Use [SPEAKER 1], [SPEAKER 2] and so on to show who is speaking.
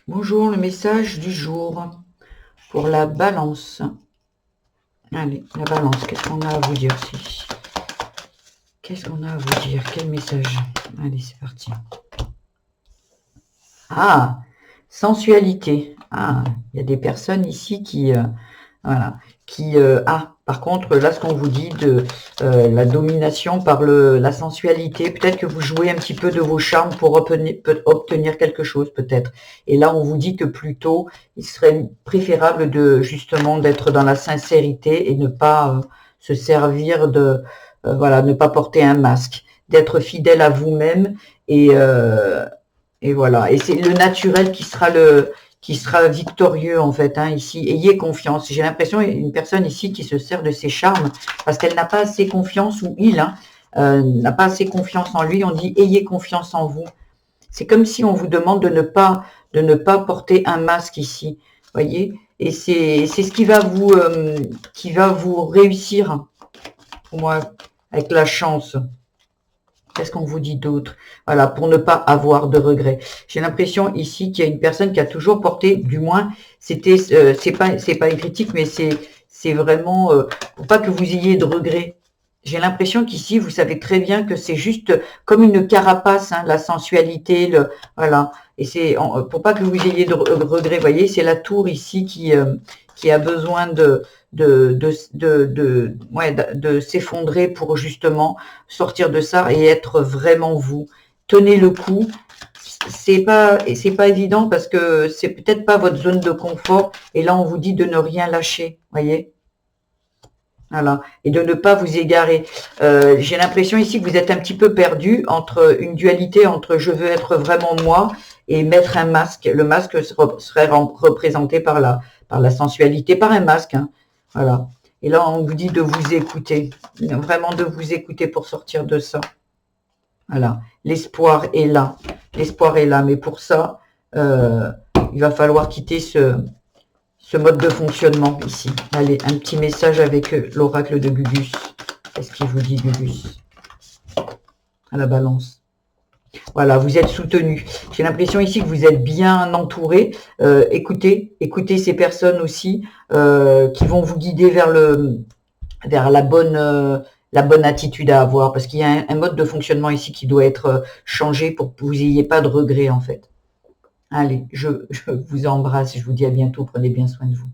[SPEAKER 1] Bonjour, le message du jour pour la balance. Allez, la balance, qu'est-ce qu'on a à vous dire ici? Qu'est-ce qu'on a à vous dire? Quel message? Allez, c'est parti. Ah, sensualité. Ah, il y a des personnes ici qui... voilà. Par contre, là, ce qu'on vous dit de la domination par la sensualité, peut-être que vous jouez un petit peu de vos charmes pour obtenir quelque chose, peut-être. Et là, on vous dit que plutôt, il serait préférable de justement d'être dans la sincérité et ne pas se servir voilà, ne pas porter un masque, d'être fidèle à vous-même et, euh, et voilà. Et c'est le naturel qui sera victorieux en fait, hein, ici. Ayez confiance. J'ai l'impression qu'il y a une personne ici qui se sert de ses charmes parce qu'elle n'a pas assez confiance, ou il n'a pas assez confiance en lui. On dit ayez confiance en vous. C'est comme si on vous demande de ne pas porter un masque ici, voyez. Et c'est ce qui va vous réussir, pour moi, avec la chance. Qu'est-ce qu'on vous dit d'autre? Voilà, pour ne pas avoir de regrets. J'ai l'impression ici qu'il y a une personne qui a toujours porté, du moins, c'est pas une critique, mais c'est vraiment pour pas que vous ayez de regrets. J'ai l'impression qu'ici, vous savez très bien que c'est juste comme une carapace, hein, la sensualité, voilà. Et c'est pour pas que vous ayez de regrets. Vous voyez, c'est la tour ici qui a besoin ouais, de s'effondrer pour justement sortir de ça et être vraiment vous. Tenez le coup. C'est pas évident parce que c'est peut-être pas votre zone de confort. Et là, on vous dit de ne rien lâcher, voyez. Voilà. Et de ne pas vous égarer. J'ai l'impression ici que vous êtes un petit peu perdu entre une dualité entre je veux être vraiment moi et mettre un masque. Le masque serait représenté par la sensualité, par un masque, hein. Voilà. Et là, on vous dit de vous écouter, vraiment de vous écouter pour sortir de ça. Voilà. L'espoir est là. L'espoir est là. Mais pour ça, il va falloir quitter ce mode de fonctionnement ici. Allez, un petit message avec l'oracle de Gugus. Qu'est-ce qu'il vous dit, Gugus? À la balance. Voilà, vous êtes soutenu. J'ai l'impression ici que vous êtes bien entouré. Écoutez ces personnes aussi qui vont vous guider vers la bonne attitude à avoir, parce qu'il y a un mode de fonctionnement ici qui doit être changé pour que vous n'ayez pas de regrets en fait. Allez, je vous embrasse, je vous dis à bientôt, prenez bien soin de vous.